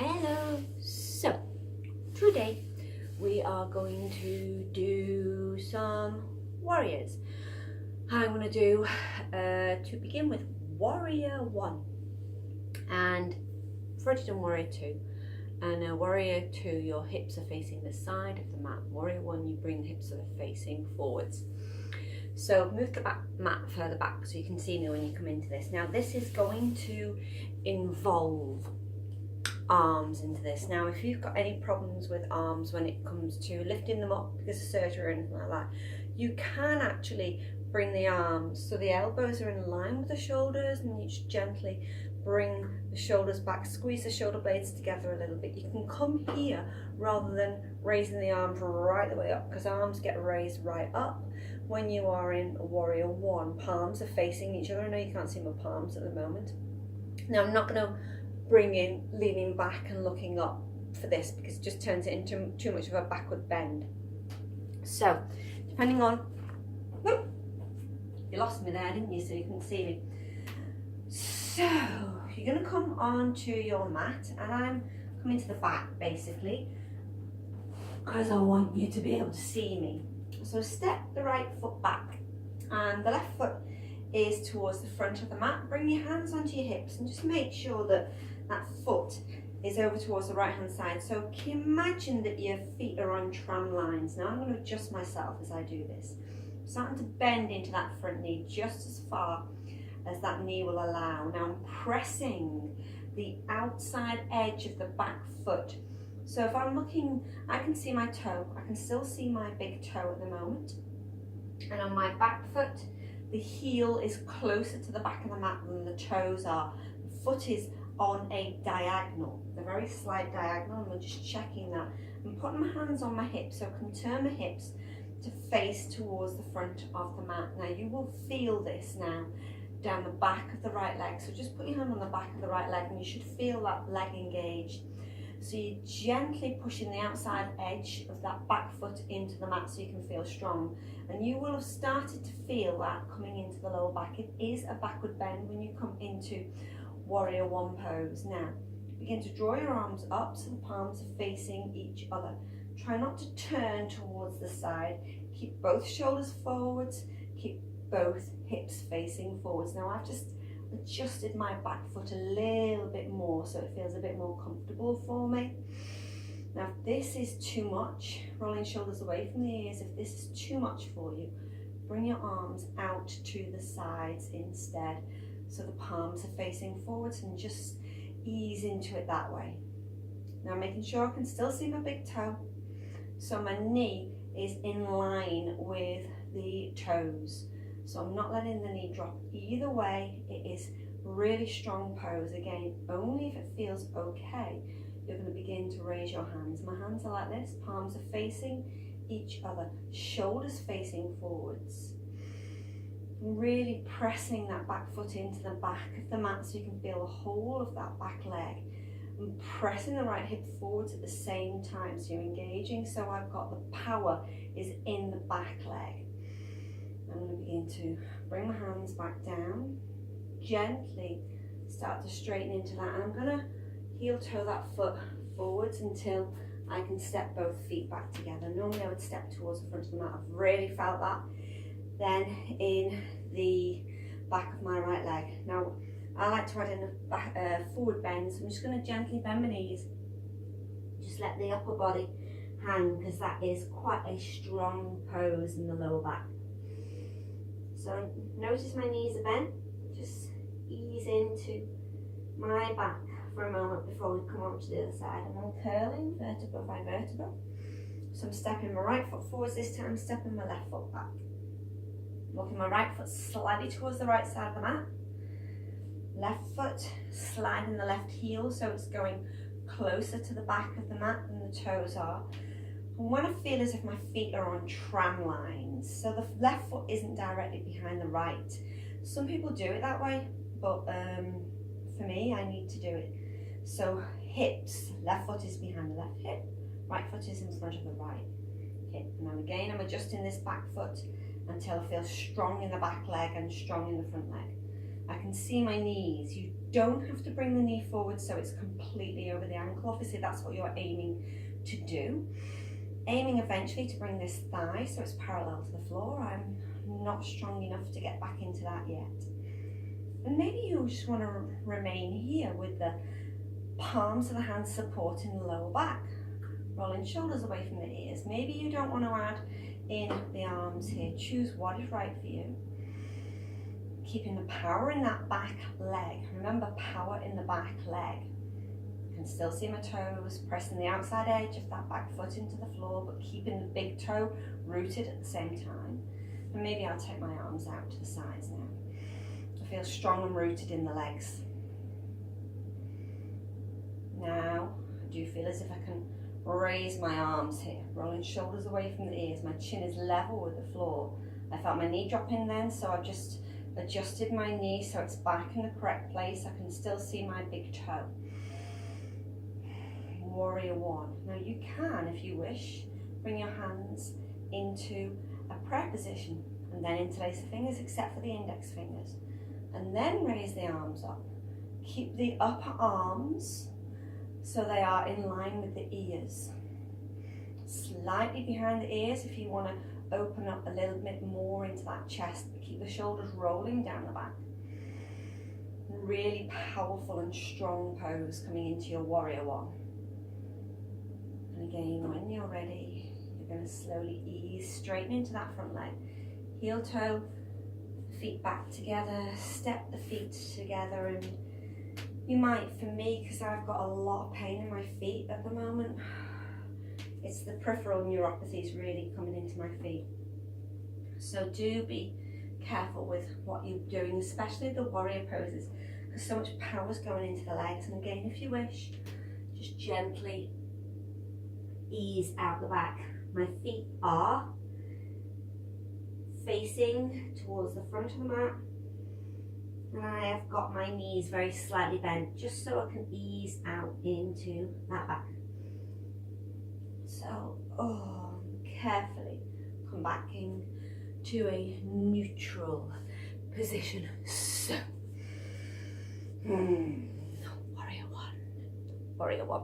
Hello. So today we are going to do some warriors. I'm going to do to begin with warrior 1, and I've already done warrior 2, and warrior 2 your hips are facing the side of the mat. Warrior 1 you bring the hips are facing forwards. So move the mat further back so you can see me when you come into this. Now this is going to involve arms into this. Now if you've got any problems with arms when it comes to lifting them up because of surgery or anything like that, you can actually bring the arms so the elbows are in line with the shoulders, and you just gently bring the shoulders back, squeeze the shoulder blades together a little bit. You can come here rather than raising the arms right the way up, because arms get raised right up when you are in warrior 1. Palms are facing each other. I know you can't see my palms at the moment. Now I'm not going to bring in leaning back and looking up for this because it just turns it into too much of a backward bend. So depending on, whoop, you lost me there, didn't you, so you couldn't see me. So you're going to come onto your mat, and I'm coming to the back basically because I want you to be able to see me. So step the right foot back and the left foot is towards the front of the mat. Bring your hands onto your hips and just make sure that that foot is over towards the right hand side. So imagine that your feet are on tram lines. Now I'm going to adjust myself as I do this. I'm starting to bend into that front knee just as far as that knee will allow. Now I'm pressing the outside edge of the back foot. So if I'm looking, I can see my toe. I can still see my big toe at the moment. And on my back foot, the heel is closer to the back of the mat than the toes are. The foot is on a diagonal, a very slight diagonal, and I'm just checking that. I'm putting my hands on my hips so I can turn my hips to face towards the front of the mat. Now you will feel this now down the back of the right leg. So just put your hand on the back of the right leg and you should feel that leg engaged. So you're gently pushing the outside edge of that back foot into the mat so you can feel strong. And you will have started to feel that coming into the lower back. It is a backward bend when you come into warrior 1 pose. Now, begin to draw your arms up so the palms are facing each other. Try not to turn towards the side. Keep both shoulders forwards. Keep both hips facing forwards. Now, I've just adjusted my back foot a little bit more so it feels a bit more comfortable for me. Now if this is too much, rolling shoulders away from the ears, if this is too much for you, bring your arms out to the sides instead so the palms are facing forwards, and just ease into it that way. Now making sure I can still see my big toe so my knee is in line with the toes. So I'm not letting the knee drop either way. It is really strong pose. Again, only if it feels okay, you're going to begin to raise your hands. My hands are like this, palms are facing each other, shoulders facing forwards. Really pressing that back foot into the back of the mat so you can feel the whole of that back leg. And pressing the right hip forwards at the same time so you're engaging. So I've got the power is in the back leg. I'm going to begin to bring my hands back down, gently start to straighten into that, and I'm going to heel toe that foot forwards until I can step both feet back together. Normally I would step towards the front of the mat. I've really felt that. Then in the back of my right leg. Now I like to add in a forward bend, so I'm just going to gently bend my knees. Just let the upper body hang because that is quite a strong pose in the lower back. So notice my knees are bent, just ease into my back for a moment before we come on to the other side. And I'm curling vertebra by vertebra. So I'm stepping my right foot forwards this time, stepping my left foot back. Walking my right foot slightly towards the right side of the mat. Left foot sliding the left heel so it's going closer to the back of the mat than the toes are. I want to feel as if my feet are on tram lines, so the left foot isn't directly behind the right. Some people do it that way, but for me, I need to do it. So hips, left foot is behind the left hip, right foot is in front of the right hip. And then again, I'm adjusting this back foot until I feel strong in the back leg and strong in the front leg. I can see my knees. You don't have to bring the knee forward so it's completely over the ankle. Obviously that's what you're aiming to do. Aiming eventually to bring this thigh so it's parallel to the floor. I'm not strong enough to get back into that yet. And maybe you just want to remain here with the palms of the hands supporting the lower back, rolling shoulders away from the ears. Maybe you don't want to add in the arms here. Choose what is right for you. Keeping the power in that back leg. Remember, power in the back leg. You can still see my toes, pressing the outside edge of that back foot into the floor, but keeping the big toe rooted at the same time. And maybe I'll take my arms out to the sides now. I feel strong and rooted in the legs. Now, I do feel as if I can raise my arms here, rolling shoulders away from the ears. My chin is level with the floor. I felt my knee drop in then, so I've just adjusted my knee so it's back in the correct place. I can still see my big toe. Warrior one. Now you can, if you wish, bring your hands into a prayer position and then interlace the fingers except for the index fingers. And then raise the arms up. Keep the upper arms so they are in line with the ears. Slightly behind the ears if you want to open up a little bit more into that chest, but keep the shoulders rolling down the back. Really powerful and strong pose coming into your warrior one. And again, when you're ready, you're going to slowly ease, straighten into that front leg. Heel toe, feet back together, step the feet together, and you might, for me, because I've got a lot of pain in my feet at the moment, it's the peripheral neuropathies really coming into my feet. So do be careful with what you're doing, especially the warrior poses, because so much power is going into the legs. And again, if you wish, just gently ease out the back. My feet are facing towards the front of the mat, and I have got my knees very slightly bent just so I can ease out into that back. So, carefully come back into a neutral position. So, warrior one, warrior one.